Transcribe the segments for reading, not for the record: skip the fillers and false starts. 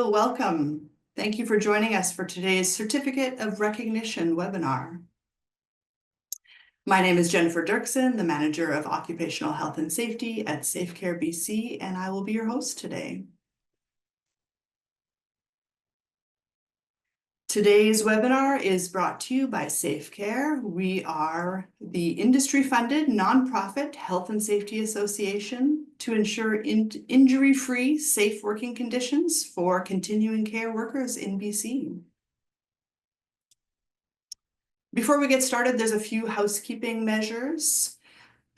Hello, welcome. Thank you for joining us for today's Certificate of Recognition webinar. My name is Jennifer Dirksen, the Manager of Occupational Health and Safety at SafeCare BC, and I will be your host today. Today's webinar is brought to you by SafeCare. We are the industry-funded nonprofit health and safety association to ensure injury-free, safe working conditions for continuing care workers in BC. Before we get started, there's a few housekeeping measures.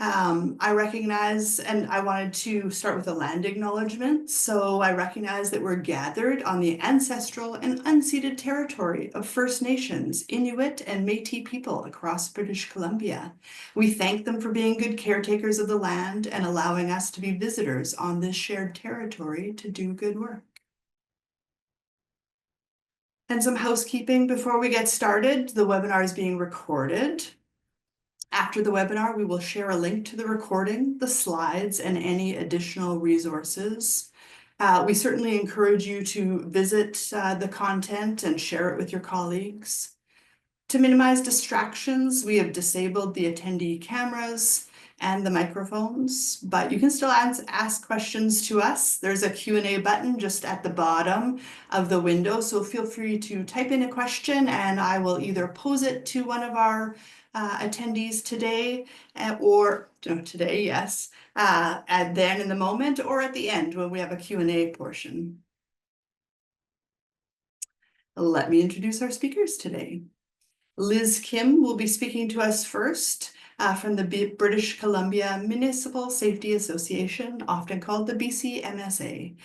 I recognize, and I wanted to start with a land acknowledgement. So I recognize that we're gathered on the ancestral and unceded territory of First Nations, Inuit, and Métis people across British Columbia. We thank them for being good caretakers of the land and allowing us to be visitors on this shared territory to do good work. And some housekeeping before we get started. The webinar is being recorded. After the webinar, we will share a link to the recording, the slides, and any additional resources. We certainly encourage you to visit the content and share it with your colleagues. To minimize distractions, we have disabled the attendee cameras and the microphones, but you can still ask questions to us. There's a Q&A button just at the bottom of the window, so feel free to type in a question and I will either pose it to one of our attendees today and then in the moment or at the end when we have a Q&A portion. Let me introduce our speakers today. Liz Kim will be speaking to us first from the British Columbia Municipal Safety Association, often called the BCMSA.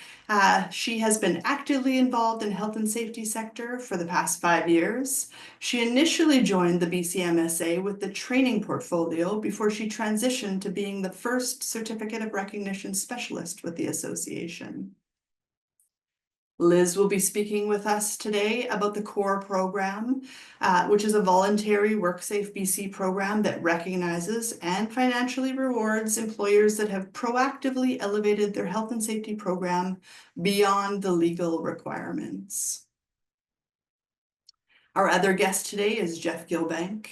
She has been actively involved in health and safety sector for the past 5 years. She initially joined the BCMSA with the training portfolio before she transitioned to being the first Certificate of Recognition specialist with the association. Liz will be speaking with us today about the CORE program, which is a voluntary WorkSafe BC program that recognizes and financially rewards employers that have proactively elevated their health and safety program beyond the legal requirements. Our other guest today is Jeff Gilbank.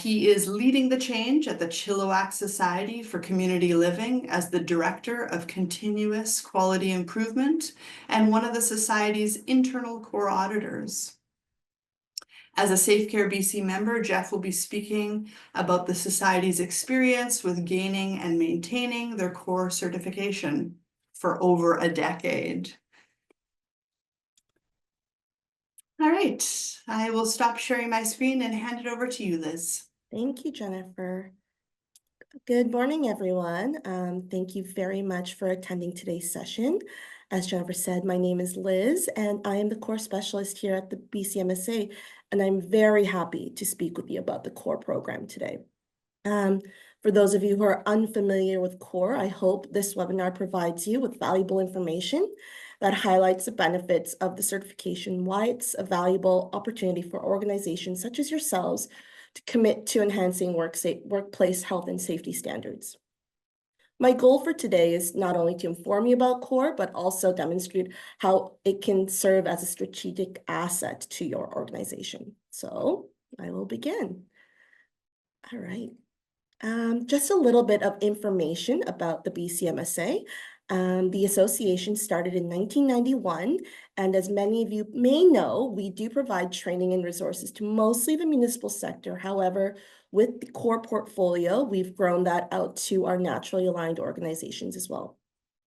He is leading the change at the Chilliwack Society for Community Living as the Director of Continuous Quality Improvement and one of the Society's internal core auditors. As a SafeCare BC member, Jeff will be speaking about the Society's experience with gaining and maintaining their core certification for over a decade. All right, I will stop sharing my screen and hand it over to you, Liz. Thank you, Jennifer. Good morning, everyone. Thank you very much for attending today's session. As Jennifer said, my name is Liz, and I am the core specialist here at the BCMSA, and I'm very happy to speak with you about the CORE program today. For those of you who are unfamiliar with CORE, I hope this webinar provides you with valuable information that highlights the benefits of the certification, why it's a valuable opportunity for organizations such as yourselves to commit to enhancing workplace health and safety standards. My goal for today is not only to inform you about CORE, but also demonstrate how it can serve as a strategic asset to your organization. So I will begin. All right. Just a little bit of information about the BCMSA. The association started in 1991, and as many of you may know, we do provide training and resources to mostly the municipal sector. However, with the CORE portfolio, we've grown that out to our naturally aligned organizations as well.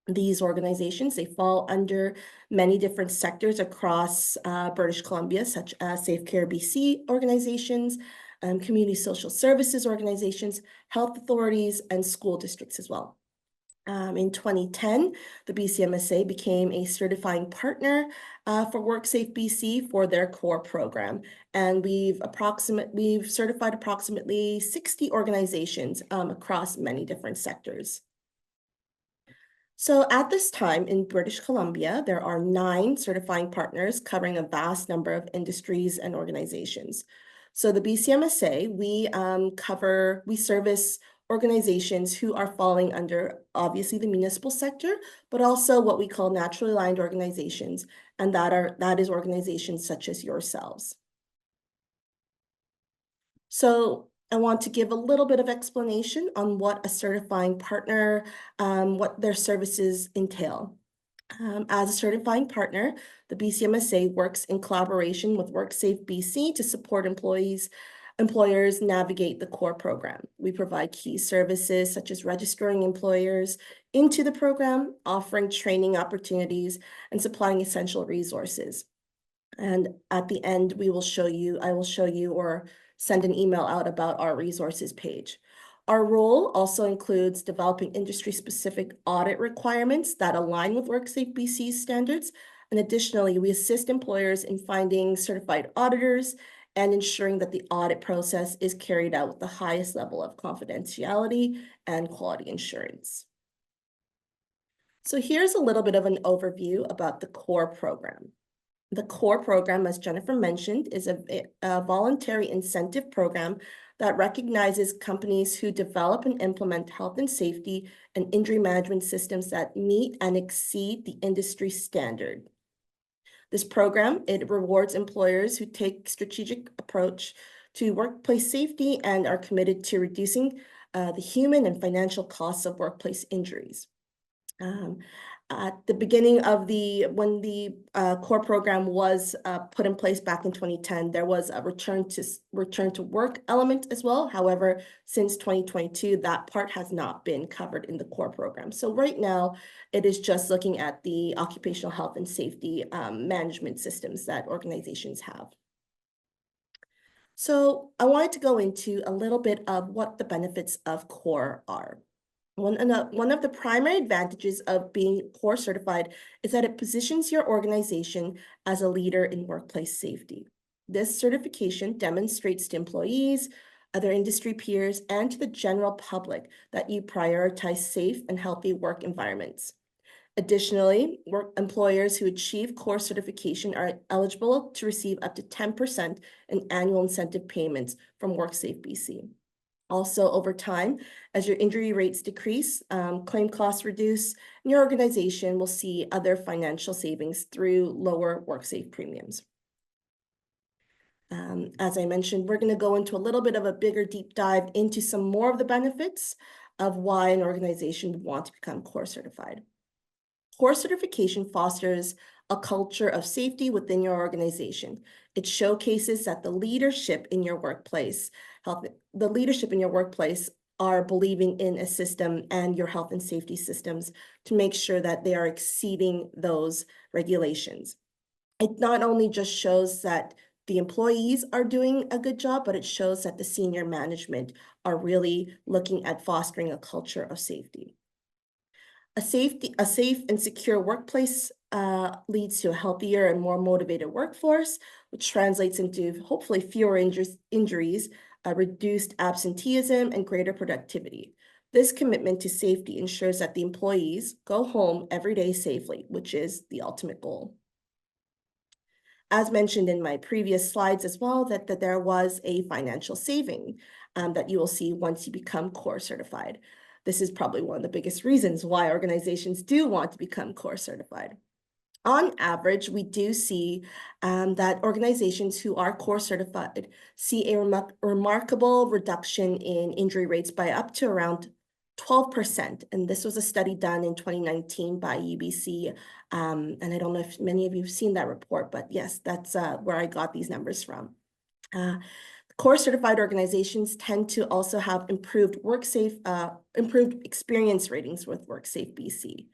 These organizations, they fall under many different sectors across British Columbia, such as SafeCare BC organizations, community social services organizations, health authorities, and school districts as well. In 2010, the BCMSA became a certifying partner for WorkSafe BC for their CORE program. And we've certified approximately 60 organizations across many different sectors. So at this time in British Columbia, there are 9 certifying partners covering a vast number of industries and organizations. So the BCMSA, we service organizations who are falling under obviously the municipal sector, but also what we call naturally aligned organizations, and that is organizations such as yourselves. So I want to give a little bit of explanation on what a certifying partner, what their services entail. As a certifying partner, the BCMSA works in collaboration with WorkSafe BC to support employers navigate the core program. We provide key services such as registering employers into the program, offering training opportunities, and supplying essential resources. And at the end, I will show you or send an email out about our resources page. Our role also includes developing industry-specific audit requirements that align with WorkSafe BC's standards. And additionally, we assist employers in finding certified auditors and ensuring that the audit process is carried out with the highest level of confidentiality and quality assurance. So here's a little bit of an overview about the core program. The core program, as Jennifer mentioned, is a voluntary incentive program that recognizes companies who develop and implement health and safety and injury management systems that meet and exceed the industry standard. This program, it rewards employers who take strategic approach to workplace safety and are committed to reducing the human and financial costs of workplace injuries. At the beginning of when the core program was put in place back in 2010, there was a return to work element as well. However, since 2022, that part has not been covered in the core program. So right now, it is just looking at the occupational health and safety management systems that organizations have. So I wanted to go into a little bit of what the benefits of core are. One of the primary advantages of being core certified is that it positions your organization as a leader in workplace safety. This certification demonstrates to employees, other industry peers, and to the general public that you prioritize safe and healthy work environments. Additionally, employers who achieve core certification are eligible to receive up to 10% in annual incentive payments from WorkSafe BC. Also, over time, as your injury rates decrease, claim costs reduce, and your organization will see other financial savings through lower WorkSafe premiums. As I mentioned, we're going to go into a little bit of a bigger deep dive into some more of the benefits of why an organization would want to become core certified. Core certification fosters a culture of safety within your organization. It showcases that the leadership in your workplace are believing in a system and your health and safety systems to make sure that they are exceeding those regulations. It not only just shows that the employees are doing a good job, but it shows that the senior management are really looking at fostering a culture of safety. A safe and secure workplace leads to a healthier and more motivated workforce, which translates into hopefully fewer injuries, reduced absenteeism, and greater productivity. This commitment to safety ensures that the employees go home every day safely, which is the ultimate goal. As mentioned in my previous slides as well, that there was a financial saving that you will see once you become core certified. This is probably one of the biggest reasons why organizations do want to become core certified. On average, we do see that organizations who are core certified see a remarkable reduction in injury rates by up to around 12%. And this was a study done in 2019 by UBC. And I don't know if many of you have seen that report, but yes, that's where I got these numbers from. Core certified organizations tend to also have improved experience ratings with WorkSafe BC.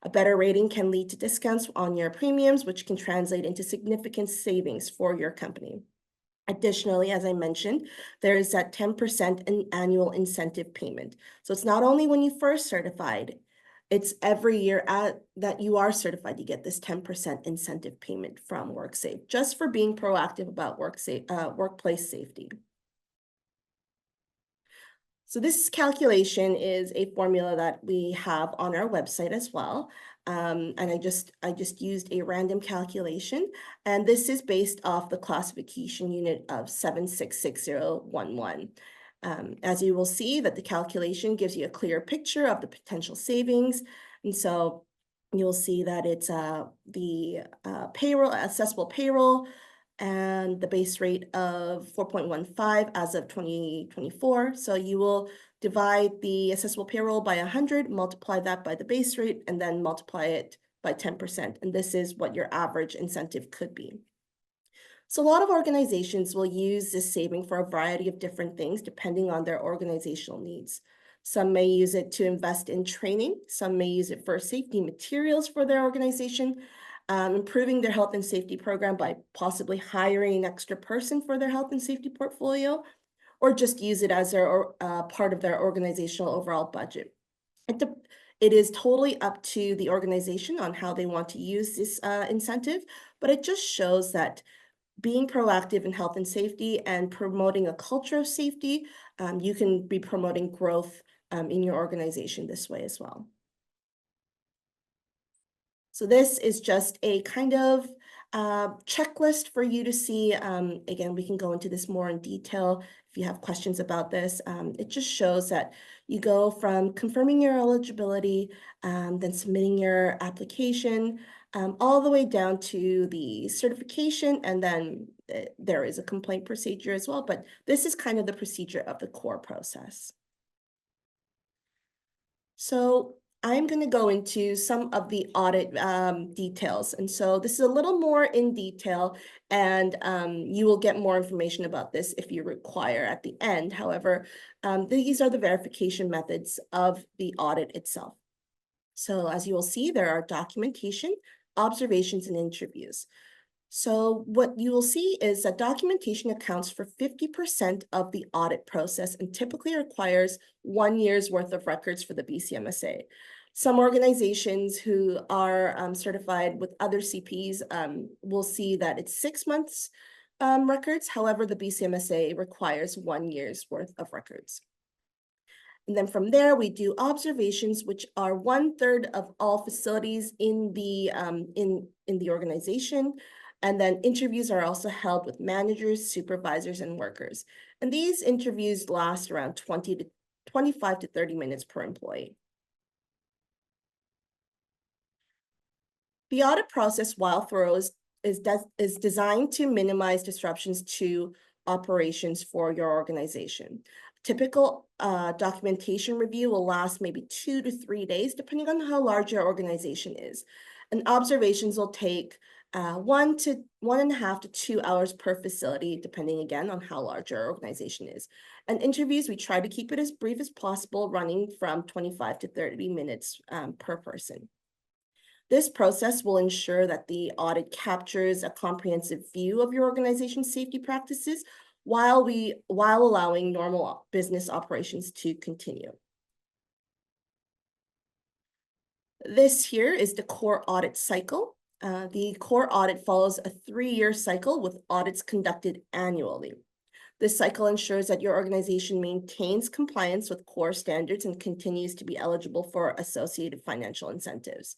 A better rating can lead to discounts on your premiums, which can translate into significant savings for your company. Additionally, as I mentioned, there is that 10% in annual incentive payment. So it's not only when you first certified, it's every year that you are certified, you get this 10% incentive payment from WorkSafe, just for being proactive about workplace safety. So this calculation is a formula that we have on our website as well. And I just used a random calculation, and this is based off the classification unit of 766011. As you will see that the calculation gives you a clear picture of the potential savings. And so You'll see that it's the payroll, accessible payroll, and the base rate of 4.15 as of 2024. So you will divide the accessible payroll by 100, multiply that by the base rate, and then multiply it by 10%. And this is what your average incentive could be. So a lot of organizations will use this saving for a variety of different things depending on their organizational needs. Some may use it to invest in training. Some may use it for safety materials for their organization, improving their health and safety program by possibly hiring an extra person for their health and safety portfolio, or just use it as their part of their organizational overall budget. It is totally up to the organization on how they want to use this incentive, but it just shows that being proactive in health and safety and promoting a culture of safety, you can be promoting growth in your organization this way as well. So this is just a kind of checklist for you to see. Again, we can go into this more in detail if you have questions about this. It just shows that you go from confirming your eligibility, then submitting your application, all the way down to the certification, and then there is a complaint procedure as well, but this is kind of the procedure of the core process. So I'm going to go into some of the audit details. And so this is a little more in detail, and you will get more information about this if you require at the end. However, these are the verification methods of the audit itself. So as you will see, there are documentation, observations, and interviews. So what you will see is that documentation accounts for 50% of the audit process and typically requires 1 year's worth of records for the BCMSA. Some organizations who are certified with other CPs will see that it's 6 months records. However, the BCMSA requires 1 year's worth of records. And then from there, we do observations, which are 1/3 of all facilities in the organization. And then interviews are also held with managers, supervisors, and workers. And these interviews last around 25 to 30 minutes per employee. The audit process, while thorough, is designed to minimize disruptions to operations for your organization. Typical documentation review will last maybe 2 to 3 days, depending on how large your organization is. And observations will take 1.5 to 2 hours per facility, depending again on how large your organization is. And interviews, we try to keep it as brief as possible, running from 25 to 30 minutes per person. This process will ensure that the audit captures a comprehensive view of your organization's safety practices while allowing normal business operations to continue. This here is the core audit cycle. The core audit follows a 3-year cycle with audits conducted annually. This cycle ensures that your organization maintains compliance with core standards and continues to be eligible for associated financial incentives.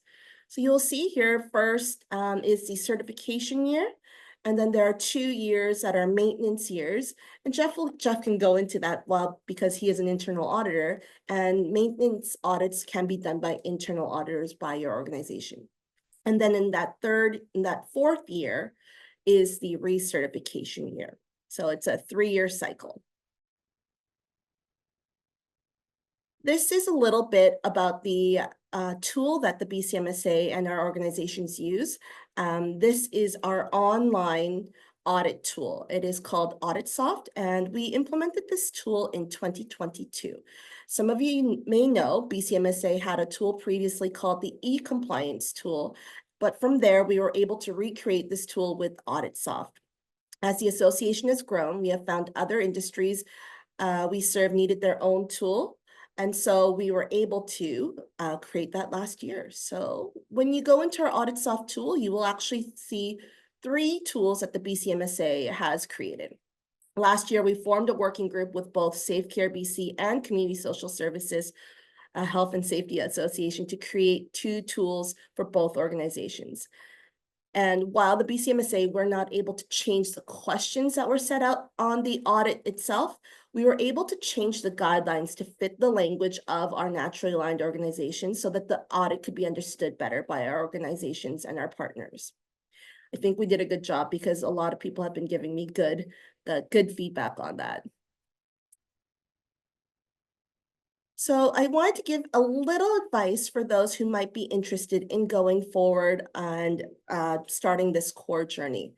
So you'll see here first is the certification year, and then there are 2 years that are maintenance years. And Jeff can go into that because he is an internal auditor, and maintenance audits can be done by internal auditors by your organization. And then in that 4th year is the recertification year. So it's a 3-year cycle. This is a little bit about the tool that the BCMSA and our organizations use. This is our online audit tool. It is called AuditSoft, and we implemented this tool in 2022. Some of you may know BCMSA had a tool previously called the e-compliance tool, but from there we were able to recreate this tool with AuditSoft. As the association has grown, we have found other industries we serve needed their own tool. And so we were able to create that last year. So when you go into our AuditSoft tool, you will actually see 3 tools that the BCMSA has created. Last year, we formed a working group with both SafeCare BC and Community Social Services Health and Safety Association to create 2 tools for both organizations. And while the BCMSA, we're not able to change the questions that were set out on the audit itself, we were able to change the guidelines to fit the language of our naturally aligned organizations so that the audit could be understood better by our organizations and our partners. I think we did a good job because a lot of people have been giving me good feedback on that. So I wanted to give a little advice for those who might be interested in going forward and starting this core journey.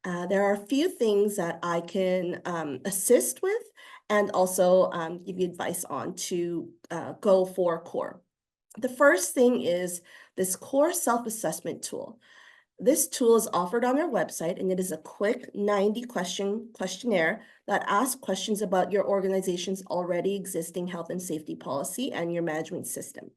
There are a few things that I can assist with and also give you advice on to go for core. The first thing is this core self-assessment tool. This tool is offered on our website, and it is a quick 90-question questionnaire that asks questions about your organization's already existing health and safety policy and your management system.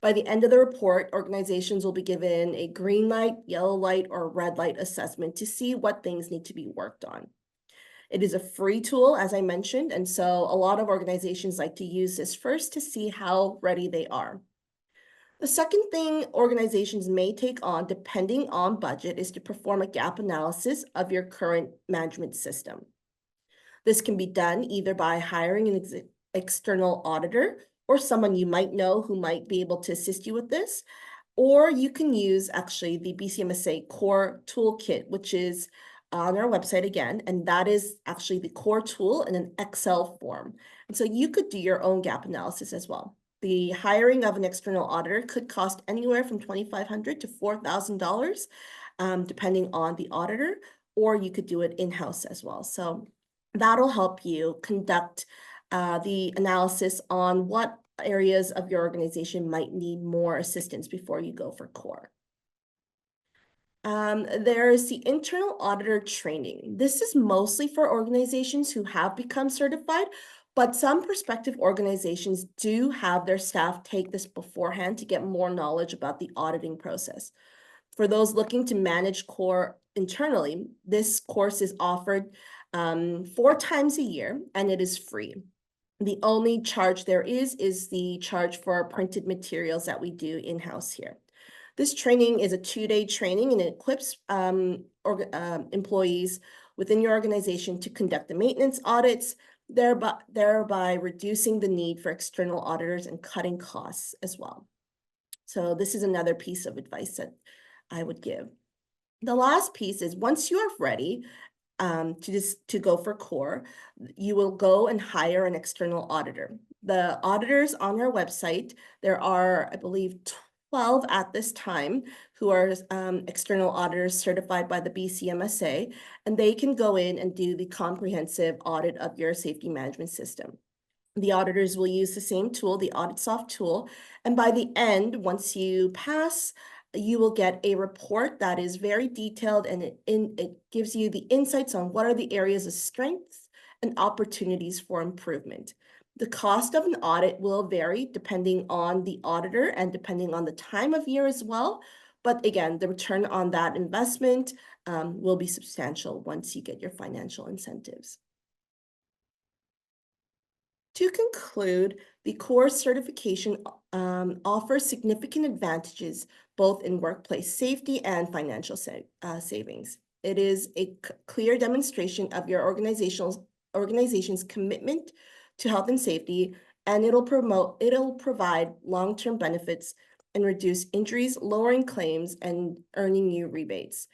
By the end of the report, organizations will be given a green light, yellow light, or red light assessment to see what things need to be worked on. It is a free tool, as I mentioned, and so a lot of organizations like to use this first to see how ready they are. The second thing organizations may take on, depending on budget, is to perform a gap analysis of your current management system. This can be done either by hiring an external auditor or someone you might know who might be able to assist you with this, or you can use actually the BCMSA Core Toolkit, which is on our website again, and that is actually the core tool in an Excel form. And so you could do your own gap analysis as well. The hiring of an external auditor could cost anywhere from $2,500 to $4,000, depending on the auditor, or you could do it in-house as well. So that'll help you conduct the analysis on what areas of your organization might need more assistance before you go for core. There is the internal auditor training. This is mostly for organizations who have become certified, but some prospective organizations do have their staff take this beforehand to get more knowledge about the auditing process. For those looking to manage core internally, this course is offered 4 times a year, and it is free. The only charge there is the charge for printed materials that we do in-house here. This training is a 2-day training, and it equips employees within your organization to conduct the maintenance audits, thereby reducing the need for external auditors and cutting costs as well. So this is another piece of advice that I would give. The last piece is once you are ready to go for core, you will go and hire an external auditor. The auditors on our website, there are, I believe, 12 at this time who are external auditors certified by the BCMSA, and they can go in and do the comprehensive audit of your safety management system. The auditors will use the same tool, the AuditSoft tool, and by the end, once you pass, you will get a report that is very detailed, and it gives you the insights on what are the areas of strengths and opportunities for improvement. The cost of an audit will vary depending on the auditor and depending on the time of year as well. But again, the return on that investment will be substantial once you get your financial incentives. To conclude, the core certification offers significant advantages both in workplace safety and financial savings. It is a clear demonstration of your organization's commitment to health and safety, and it'll provide long-term benefits and reduce injuries, lowering claims, and earning you rebates.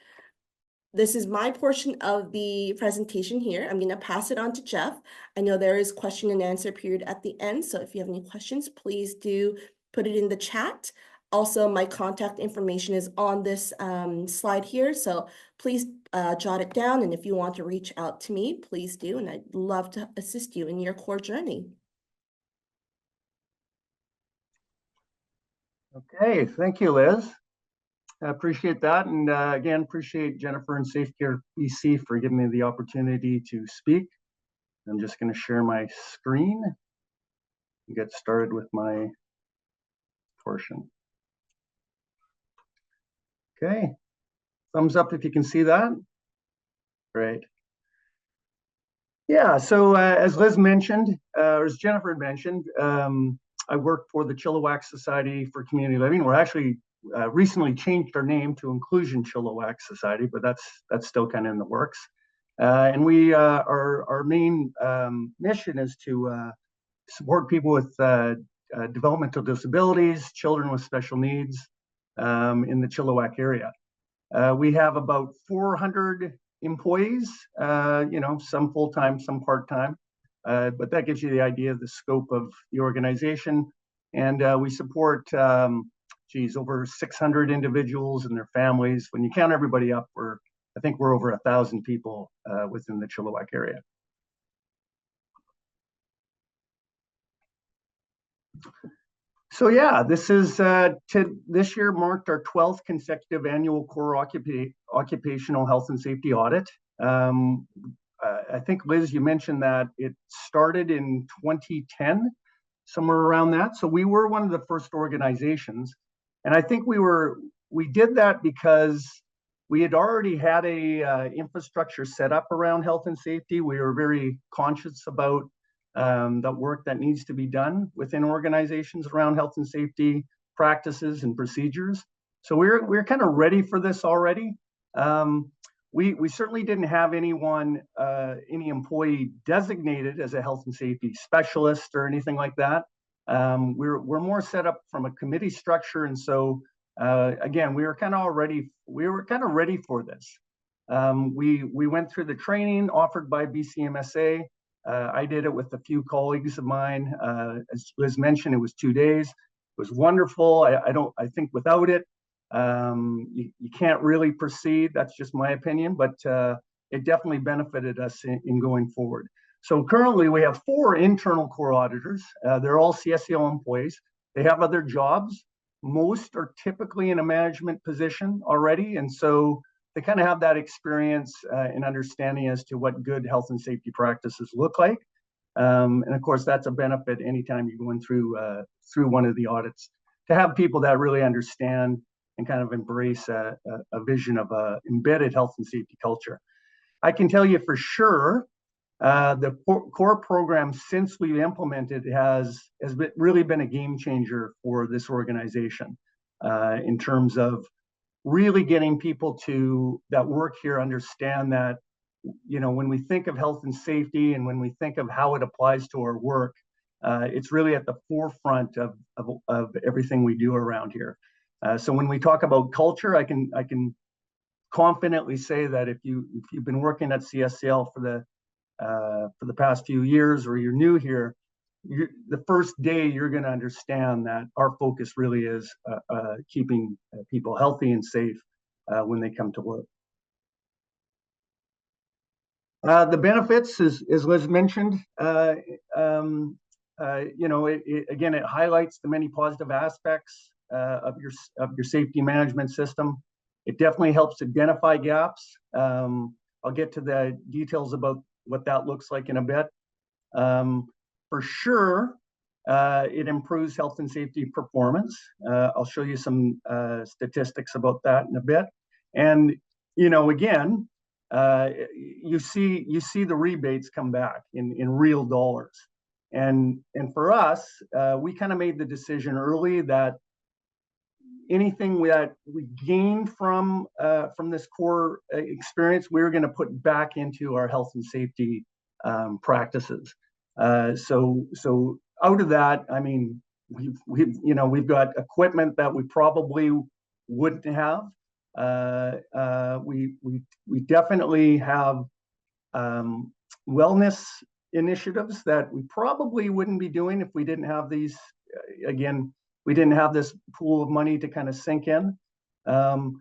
This is my portion of the presentation here. I'm going to pass it on to Jeff. I know there is question and answer period at the end, so if you have any questions, please do put it in the chat. Also, my contact information is on this slide here, so please jot it down, and if you want to reach out to me, please do, and I'd love to assist you in your core journey. Okay, thank you, Liz. I appreciate that. And again, appreciate Jennifer and SafeCare BC for giving me the opportunity to speak. I'm just going to share my screen and get started with my portion. Okay, thumbs up if you can see that. Great. Yeah, so as Liz mentioned, or as Jennifer had mentioned, I work for the Chilliwack Society for Community Living. We're actually recently changed our name to Inclusion Chilliwack Society, but that's still kind of in the works. And we our main mission is to support people with developmental disabilities, children with special needs in the Chilliwack area. We have about 400 employees, some full-time, some part-time, but that gives you the idea of the scope of the organization. And we support, over 600 individuals and their families. When you count everybody up, I think we're over 1,000 people within the Chilliwack area. So yeah, this year marked our 12th consecutive annual core occupational health and safety audit. I think, Liz, you mentioned that it started in 2010, somewhere around that. So we were one of the first organizations. And I think we did that because we had already had a infrastructure set up around health and safety. We were very conscious about the work that needs to be done within organizations around health and safety practices and procedures. So we're kind of ready for this already. We certainly didn't have any employee designated as a health and safety specialist or anything like that. We're more set up from a committee structure, and so again, we were kind of ready for this. We went through the training offered by BCMSA. I did it with a few colleagues of mine. As Liz mentioned, it was 2 days. It was wonderful. I think without it, you can't really proceed. That's just my opinion, but it definitely benefited us in going forward. So currently we have 4 internal core auditors. They're all CSCL employees. They have other jobs. Most are typically in a management position already, and so they kind of have that experience and understanding as to what good health and safety practices look like. And of course, that's a benefit anytime you're going through one of the audits, to have people that really understand and kind of embrace a vision of a embedded health and safety culture. I can tell you for sure, the core program since we've implemented has really been a game changer for this organization in terms of really getting people that work here understand that, when we think of health and safety and when we think of how it applies to our work, it's really at the forefront of everything we do around here. So when we talk about culture, I can confidently say that if you've been working at CSCL for the past few years, or you're new here, the first day you're going to understand that our focus really is keeping people healthy and safe when they come to work. The benefits, as Liz mentioned, again, it highlights the many positive aspects of your safety management system. It definitely helps identify gaps. I'll get to the details about what that looks like in a bit. For sure, it improves health and safety performance. I'll show you some statistics about that in a bit. And again, you see the rebates come back in real dollars. And for us, we kind of made the decision early that anything that we gained from this core experience, we were going to put back into our health and safety practices. So out of that, I mean, we've got equipment that we probably wouldn't have. We definitely have wellness initiatives that we probably wouldn't be doing if we didn't have these. Again, we didn't have this pool of money to kind of sink in. And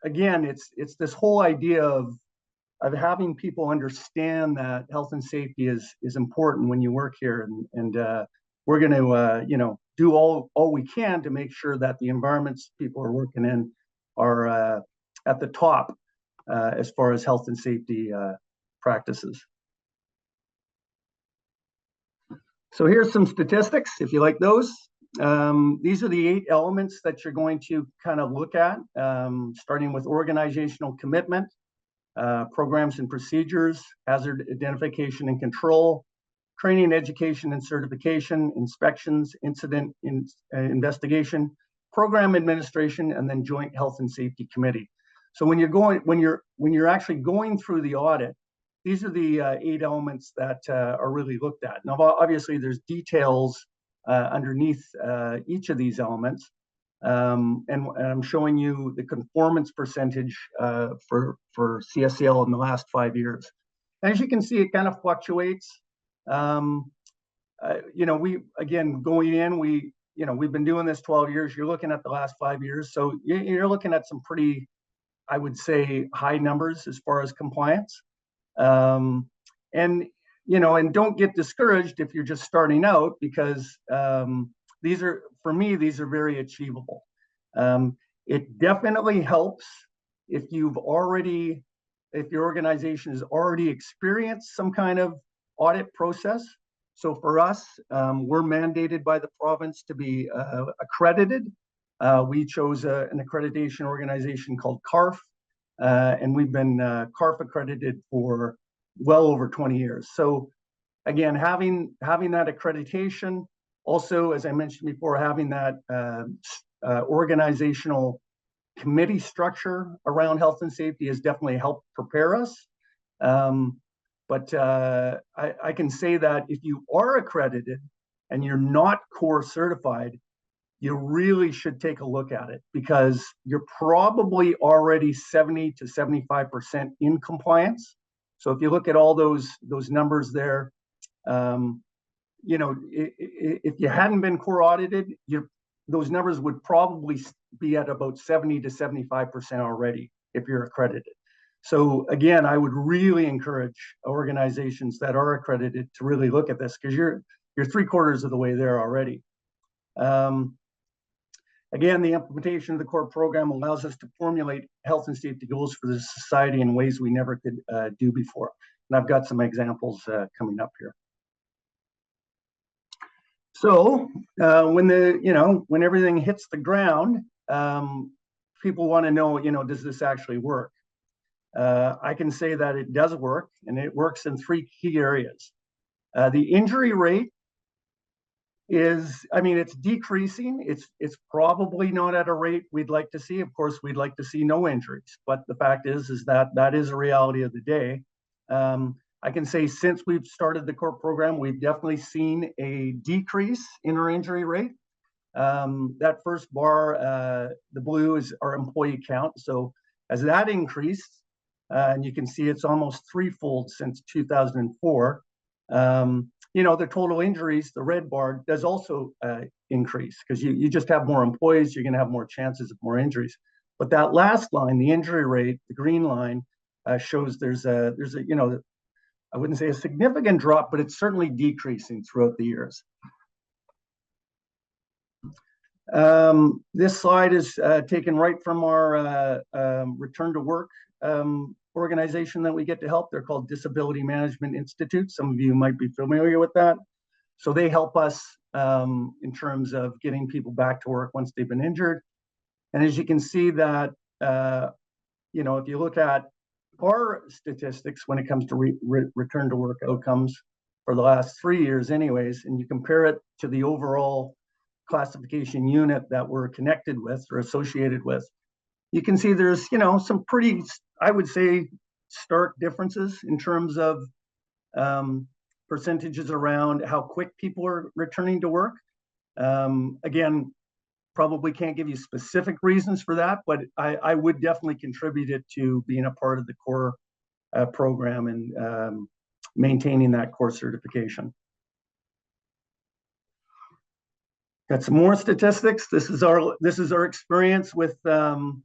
again, it's this whole idea of having people understand that health and safety is important when you work here, and we're going to do all we can to make sure that the environments people are working in are at the top as far as health and safety practices. So here's some statistics, if you like those. These are the 8 elements that you're going to kind of look at, starting with organizational commitment, programs and procedures, hazard identification and control, training, education, and certification, inspections, incident investigation, program administration, and then joint health and safety committee. So when you're actually going through the audit, these are the 8 elements that are really looked at. Now, obviously, there's details underneath each of these elements, and I'm showing you the conformance percentage for CSCL in the last 5 years. As you can see, it kind of fluctuates. We've been doing this 12 years. You're looking at the last 5 years, so you're looking at some pretty, I would say, high numbers as far as compliance. And don't get discouraged if you're just starting out, because these are very achievable. It definitely helps if your organization has already experienced some kind of audit process. So for us, we're mandated by the province to be accredited. We chose an accreditation organization called CARF, and we've been CARF accredited for well over 20 years. So again, having that accreditation, also, as I mentioned before, having that organizational committee structure around health and safety has definitely helped prepare us. But I can say that if you are accredited and you're not core certified, you really should take a look at it, because you're probably already 70 to 75% in compliance. So if you look at all those numbers there, if you hadn't been core audited, those numbers would probably be at about 70 to 75% already if you're accredited. So again, I would really encourage organizations that are accredited to really look at this, because you're 3/4 of the way there already. Again, the implementation of the core program allows us to formulate health and safety goals for the society in ways we never could do before. And I've got some examples coming up here. So when everything hits the ground, people want to know, does this actually work? I can say that it does work, and it works in 3 key areas. The injury rate it's decreasing. It's probably not at a rate we'd like to see. Of course, we'd like to see no injuries, but the fact is that is a reality of the day. I can say since we've started the core program, we've definitely seen a decrease in our injury rate. That first bar, the blue, is our employee count. So as that increased, and you can see it's almost 3-fold since 2004. The total injuries, the red bar, does also increase, because you just have more employees, you're going to have more chances of more injuries. But that last line, the injury rate, the green line, shows there's a I wouldn't say a significant drop, but it's certainly decreasing throughout the years. This slide is taken right from our return to work organization that we get to help. They're called Disability Management Institute. Some of you might be familiar with that. So they help us in terms of getting people back to work once they've been injured. And as you can see that, if you look at our statistics when it comes to return to work outcomes for the last 3 years anyways, and you compare it to the overall classification unit that we're connected with or associated with, you can see there's, some pretty, I would say, stark differences in terms of percentages around how quick people are returning to work. Again, probably can't give you specific reasons for that, but I would definitely contribute it to being a part of the core program and maintaining that core certification. Got some more statistics. This is our experience with the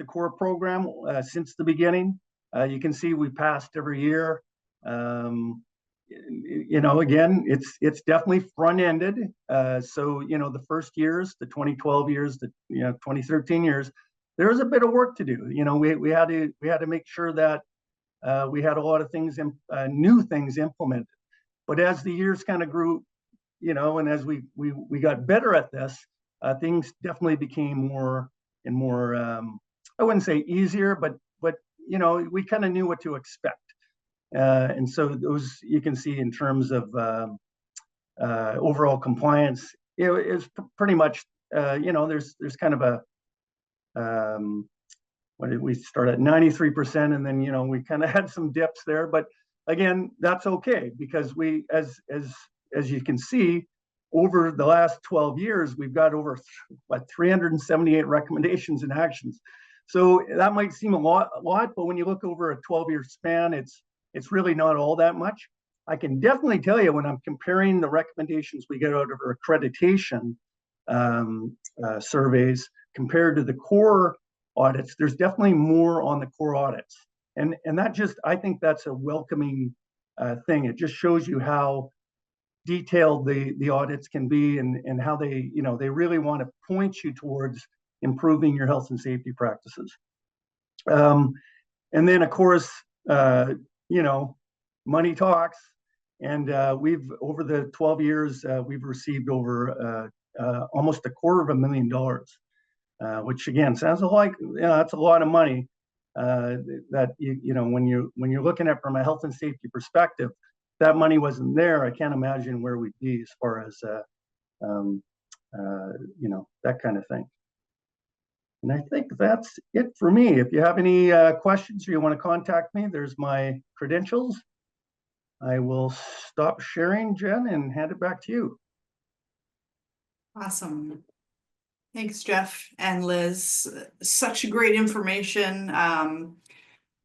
core program since the beginning. You can see we passed every year. Again, it's definitely front-ended. So the first years, the 2012 years, the 2013 years, there was a bit of work to do. We had to make sure that we had a lot of things, new things implemented. But as the years kind of grew, and as we got better at this, things definitely became more and more, I wouldn't say easier, but we kind of knew what to expect. And so those you can see in terms of overall compliance, it is pretty much, there's kind of a, what did we start at 93%, and then we kind of had some dips there, but again, that's okay, because we, as you can see, over the last 12 years, we've got over 378 recommendations and actions. So that might seem a lot, but when you look over a 12-year span, it's really not all that much. I can definitely tell you, when I'm comparing the recommendations we get out of our accreditation surveys compared to the core audits, there's definitely more on the core audits. And that just, I think that's a welcoming thing. It just shows you how detailed the audits can be, and how they, they really want to point you towards improving your health and safety practices. And then, of course, money talks. And we've, over the 12 years, we've received over almost $250,000, which again sounds like, that's a lot of money. That when you're looking at from a health and safety perspective, that money wasn't there, I can't imagine where we'd be as far as that kind of thing. And I think that's it for me. If you have any questions or you want to contact me, there's my credentials. I will stop sharing, Jen, and hand it back to you. Awesome. Thanks, Jeff and Liz. Such great information.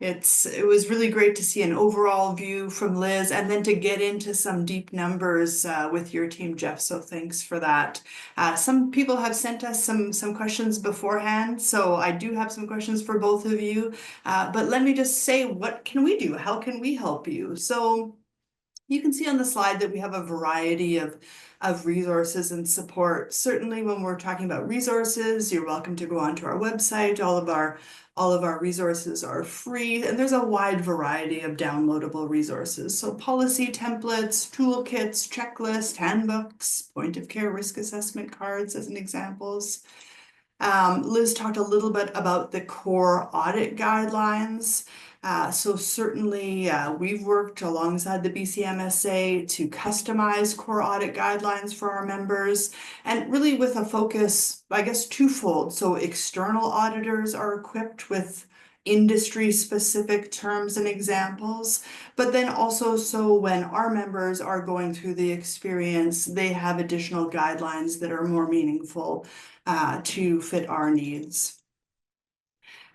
It was really great to see an overall view from Liz, and then to get into some deep numbers with your team, Jeff. So thanks for that. Some people have sent us some questions beforehand, so I do have some questions for both of you. But let me just say, what can we do? How can we help you? So you can see on the slide that we have a variety of resources and support. Certainly when we're talking about resources, you're welcome to go onto our website. All of our resources are free, and there's a wide variety of downloadable resources. So policy templates, toolkits, checklists, handbooks, point of care risk assessment cards as an examples. Liz talked a little bit about the core audit guidelines. So certainly we've worked alongside the BCMSA to customize core audit guidelines for our members, and really with a focus, I guess, twofold. So external auditors are equipped with industry specific terms and examples, but then also so when our members are going through the experience, they have additional guidelines that are more meaningful to fit our needs.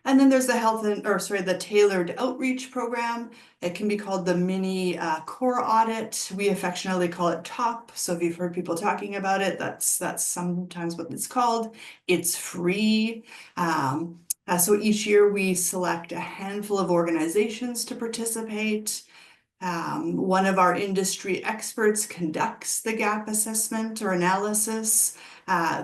And then there's the tailored outreach program. It can be called the mini core audit. We affectionately call it TOP. So if you've heard people talking about it, that's sometimes what it's called. It's free. So each year we select a handful of organizations to participate. One of our industry experts conducts the gap assessment or analysis,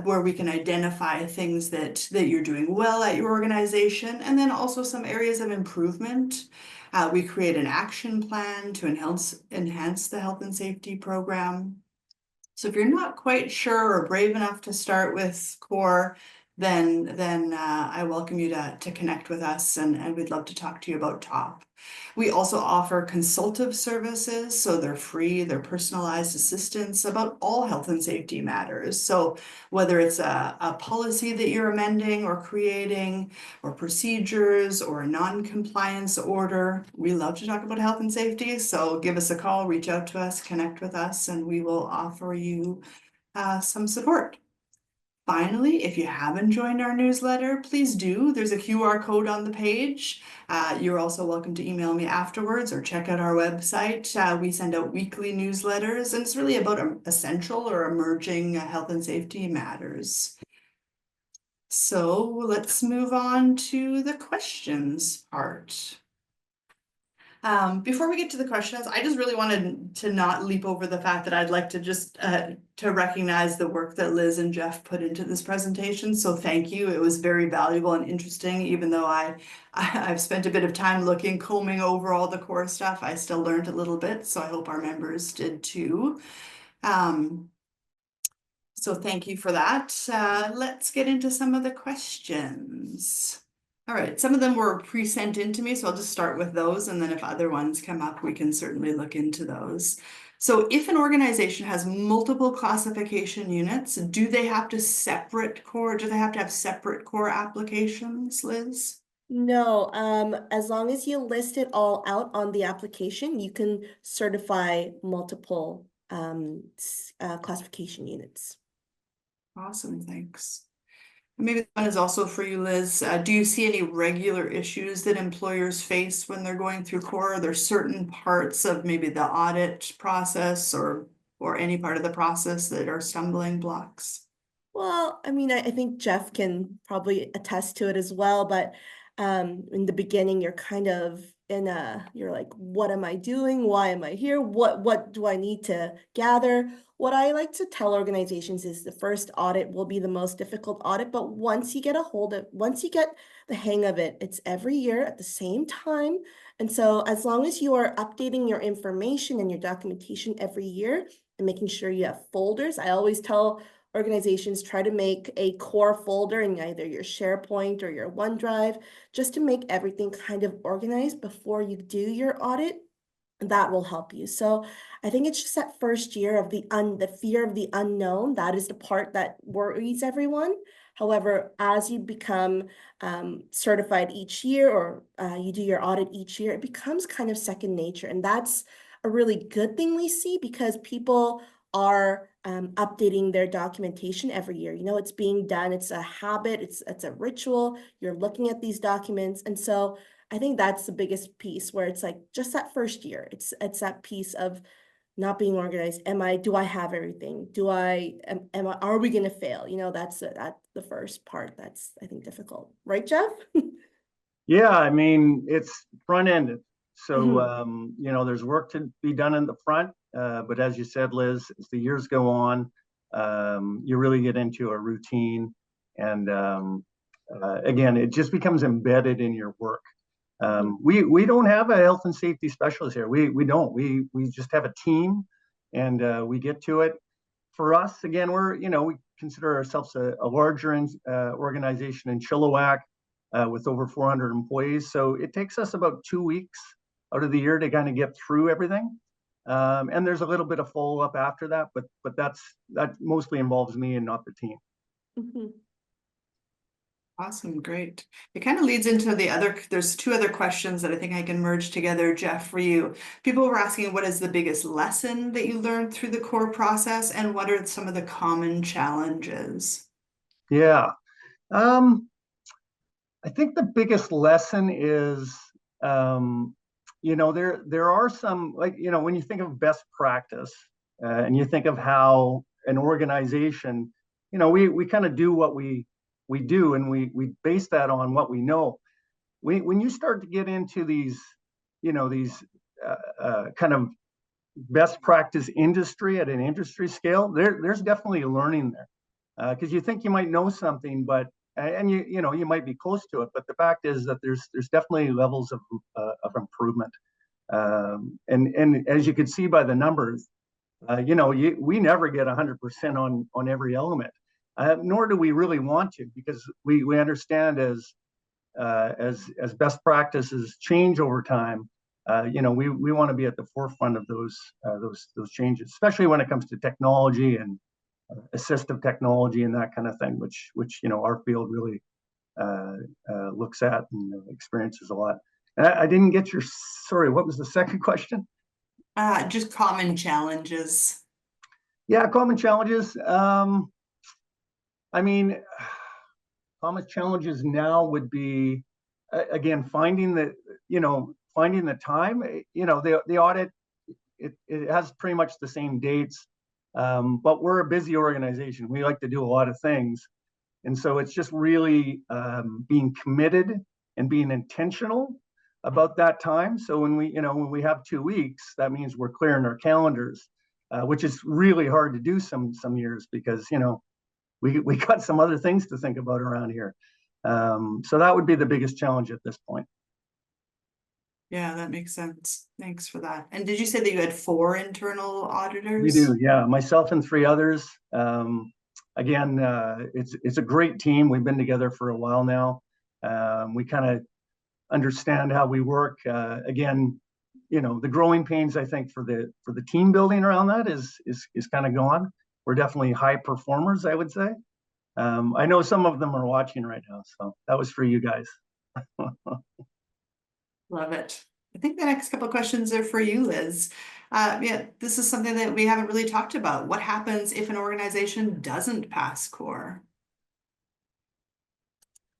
where we can identify things that you're doing well at your organization, and then also some areas of improvement. We create an action plan to enhance the health and safety program. So if you're not quite sure or brave enough to start with core, then I welcome you to connect with us, and we'd love to talk to you about TOP. We also offer consultative services, so they're free, they're personalized assistance about all health and safety matters. So whether it's a policy that you're amending or creating, or procedures, or a non-compliance order, we love to talk about health and safety. So give us a call, reach out to us, connect with us, and we will offer you some support. Finally, if you haven't joined our newsletter, please do. There's a QR code on the page. You're also welcome to email me afterwards or check out our website. We send out weekly newsletters, and it's really about essential or emerging health and safety matters. So let's move on to the questions part. Before we get to the questions, I just really wanted to not leap over the fact that I'd like to just to recognize the work that Liz and Jeff put into this presentation. So thank you. It was very valuable and interesting. Even though I've spent a bit of time combing over all the core stuff, I still learned a little bit. So I hope our members did too. So thank you for that. Let's get into some of the questions. All right, some of them were pre-sent in to me, so I'll just start with those, and then if other ones come up, we can certainly look into those. So if an organization has multiple classification units, do they have to have separate core applications, Liz? No, as long as you list it all out on the application, you can certify multiple classification units. Awesome, thanks. Maybe that one is also for you, Liz. Do you see any regular issues that employers face when they're going through core? Are there certain parts of maybe the audit process or any part of the process that are stumbling blocks? Well, I mean, I think Jeff can probably attest to it as well, but in the beginning, you're kind of you're like, what am I doing? Why am I here? What do I need to gather? What I like to tell organizations is the first audit will be the most difficult audit, but once you get the hang of it, it's every year at the same time. And so as long as you are updating your information and your documentation every year and making sure you have folders, I always tell organizations try to make a core folder in either your SharePoint or your OneDrive, just to make everything kind of organized before you do your audit. That will help you. So I think it's just that first year of the fear of the unknown. That is the part that worries everyone. However, as you become certified each year, or you do your audit each year, it becomes kind of second nature. And that's a really good thing we see, because people are updating their documentation every year. You know, it's being done. It's a habit. It's a ritual. You're looking at these documents. And so I think that's the biggest piece, where it's like just that first year. It's that piece of not being organized. Do I have everything? Are we gonna fail? You know, that's the first part that's, I think, difficult. Right, Jeff? Yeah, I mean, it's front-ended. So, Mhm. you know, there's work to be done in the front. But as you said, Liz, as the years go on, you really get into a routine. And again, it just becomes embedded in your work. We don't have a health and safety specialist here. We don't. We just have a team, and we get to it. For us, again, we consider ourselves a larger organization in Chilliwack with over 400 employees. So it takes us about 2 weeks out of the year to kind of get through everything. And there's a little bit of follow up after that, but that mostly involves me and not the team. Mhm. Awesome, great. It kind of leads into there's two other questions that I think I can merge together, Jeff, for you. People were asking, what is the biggest lesson that you learned through the core process, and what are some of the common challenges? Yeah. I think the biggest lesson is, there are some, like, when you think of best practice and you think of how an organization, we kind of do what we do, and we base that on what we know. When you start to get into these kind of best practice industry at an industry scale, there's definitely a learning there, because you think you might know something, but you might be close to it, but the fact is that there's definitely levels of improvement, and as you can see by the numbers, we never get 100% on every element, nor do we really want to, because we understand as best practices change over time. We want to be at the forefront of those changes, especially when it comes to technology and assistive technology and that kind of thing, which our field really looks at and experiences a lot. And I didn't get sorry, what was the second question? Just common challenges. Yeah, common challenges. I mean, common challenges now would be, again, finding the time. The audit, it has pretty much the same dates, but we're a busy organization. We like to do a lot of things, and so it's just really being committed and being intentional about that time. So when we have 2 weeks, that means we're clearing our calendars, which is really hard to do some years, because we got some other things to think about around here. So that would be the biggest challenge at this point. Yeah, that makes sense. Thanks for that. And did you say that you had 4 internal auditors? We do, yeah. Myself and 3 others. Again, it's a great team. We've been together for a while now. We kind of understand how we work. Again, the growing pains, I think, for the team building around that is kind of gone. We're definitely high performers, I would say. I know some of them are watching right now, so that was for you guys. Love it. I think the next couple of questions are for you, Liz. Yeah, this is something that we haven't really talked about. What happens if an organization doesn't pass core?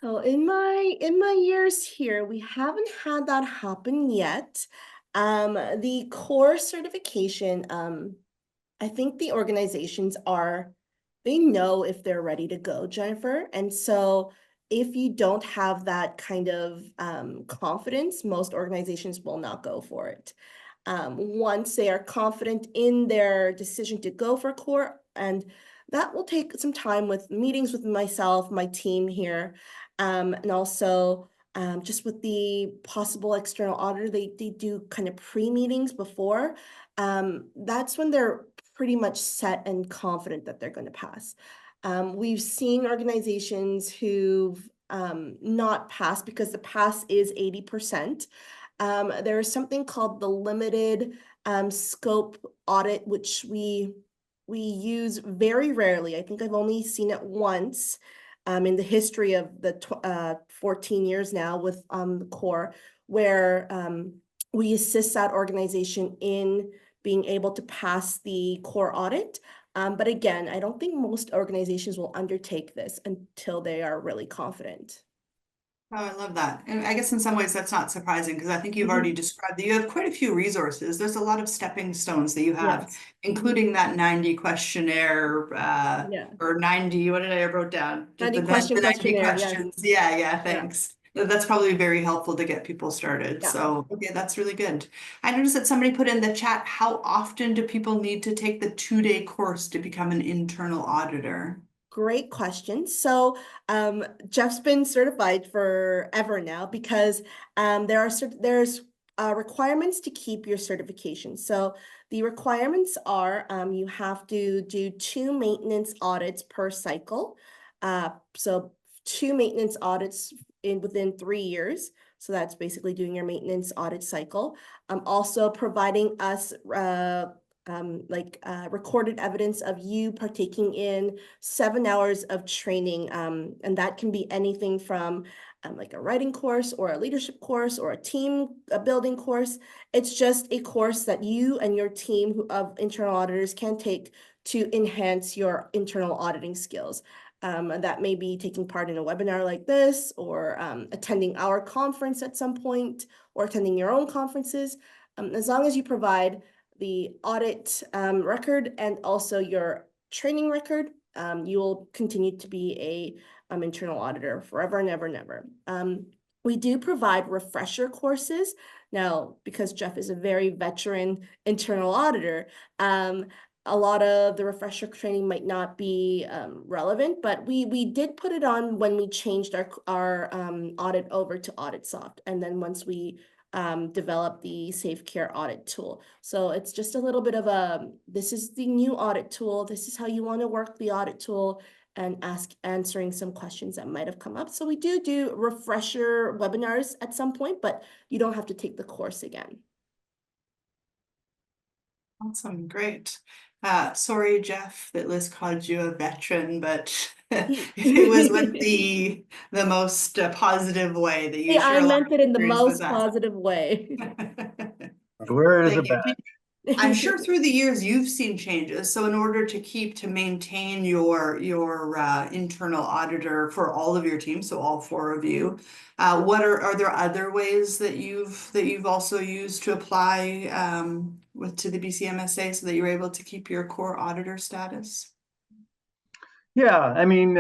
So in my years here, we haven't had that happen yet. The core certification, I think the organizations they know if they're ready to go, Jennifer. And so if you don't have that kind of confidence, most organizations will not go for it. Once they are confident in their decision to go for core, and that will take some time with meetings with myself, my team here, and also just with the possible external auditor, they do kind of pre-meetings before. That's when they're pretty much set and confident that they're going to pass. We've seen organizations who've not passed because the pass is 80%. There is something called the limited scope audit, which we use very rarely. I think I've only seen it once in the history of the 14 years now with the core, where we assist that organization in being able to pass the core audit. But again, I don't think most organizations will undertake this until they are really confident. Oh, I love that. And I guess in some ways that's not surprising because I think you've already described that you have quite a few resources. There's a lot of stepping stones that you have, Yes. including that 90 questionnaire, Yeah. or 90, what did I wrote down? Just 90 question the 90 questionnaire, yes. questions. Yeah, thanks. That's probably very helpful to get people started. Yeah. So, okay, that's really good. I noticed that somebody put in the chat, how often do people need to take the 2-day course to become an internal auditor? Great question. So Jeff's been certified forever now because there's requirements to keep your certification. So the requirements are you have to do 2 maintenance audits per cycle. So 2 maintenance audits within 3 years. So that's basically doing your maintenance audit cycle. Also providing us recorded evidence of you partaking in 7 hours of training. And that can be anything from like a writing course or a leadership course or a team building course. It's just a course that you and your team of internal auditors can take to enhance your internal auditing skills. That may be taking part in a webinar like this, or attending our conference at some point, or attending your own conferences. As long as you provide the audit record and also your training record, you will continue to be a internal auditor forever and ever and ever. We do provide refresher courses. Now, because Jeff is a very veteran internal auditor, a lot of the refresher training might not be relevant, but we did put it on when we changed our audit over to AuditSoft. And then once we developed the SafeCare audit tool. So it's just a little bit of this is the new audit tool. This is how you want to work the audit tool, and answering some questions that might have come up. So we do refresher webinars at some point, but you don't have to take the course again. Awesome, great. Sorry, Jeff, that Liz called you a veteran, but it was with the most positive way that you Yeah, share I a lot meant of it in the experience with most us. positive way. Where is Thank it you. back? I'm sure through the years you've seen changes. So in order to maintain your internal auditor for all of your teams, so all 4 of you, what are there other ways that you've also used to apply to the BCMSA so that you're able to keep your core auditor status? Yeah, I mean,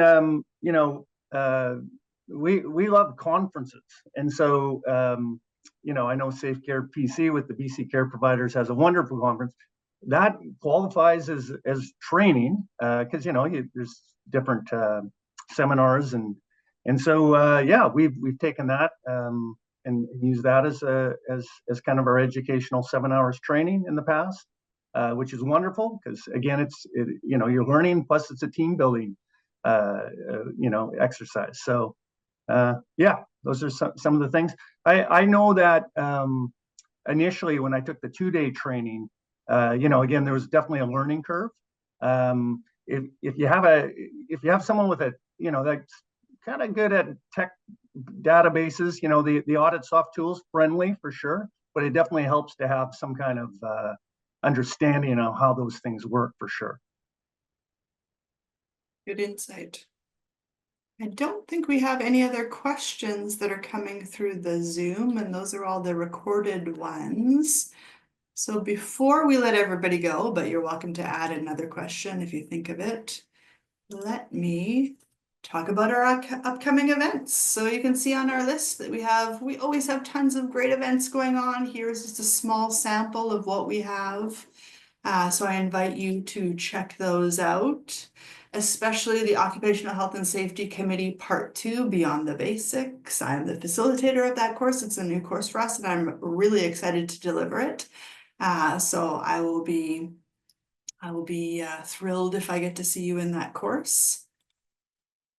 we love conferences, and so I know SafeCare PC with the BC Care Providers has a wonderful conference that qualifies as training because there's different seminars, and so yeah, we've taken that and used that as kind of our educational 7 hours training in the past. Which is wonderful because again, you're learning, plus it's a team building, exercise. So yeah, those are some of the things. I know that initially when I took the 2-day training, again, there was definitely a learning curve. If you have someone with that's kind of good at tech databases, the Auditsoft tools, friendly for sure, but it definitely helps to have some kind of understanding of how those things work for sure. Good insight. I don't think we have any other questions that are coming through the Zoom, and those are all the recorded ones. So before we let everybody go, but you're welcome to add another question if you think of it, let me talk about our upcoming events. So you can see on our list that we always have tons of great events going on. Here's just a small sample of what we have. So I invite you to check those out, especially the Occupational Health and Safety Committee Part 2, Beyond the Basics. I'm the facilitator of that course. It's a new course for us, and I'm really excited to deliver it. So I will be thrilled if I get to see you in that course.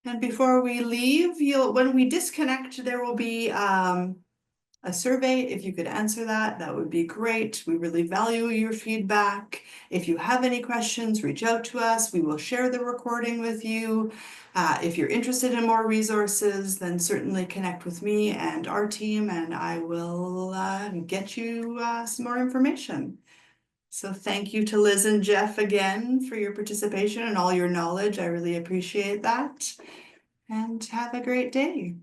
And before we leave, when we disconnect, there will be a survey. If you could answer that, that would be great. We really value your feedback. If you have any questions, reach out to us. We will share the recording with you. If you're interested in more resources, then certainly connect with me and our team, and I will get you some more information. So thank you to Liz and Jeff again for your participation and all your knowledge. I really appreciate that. And have a great day.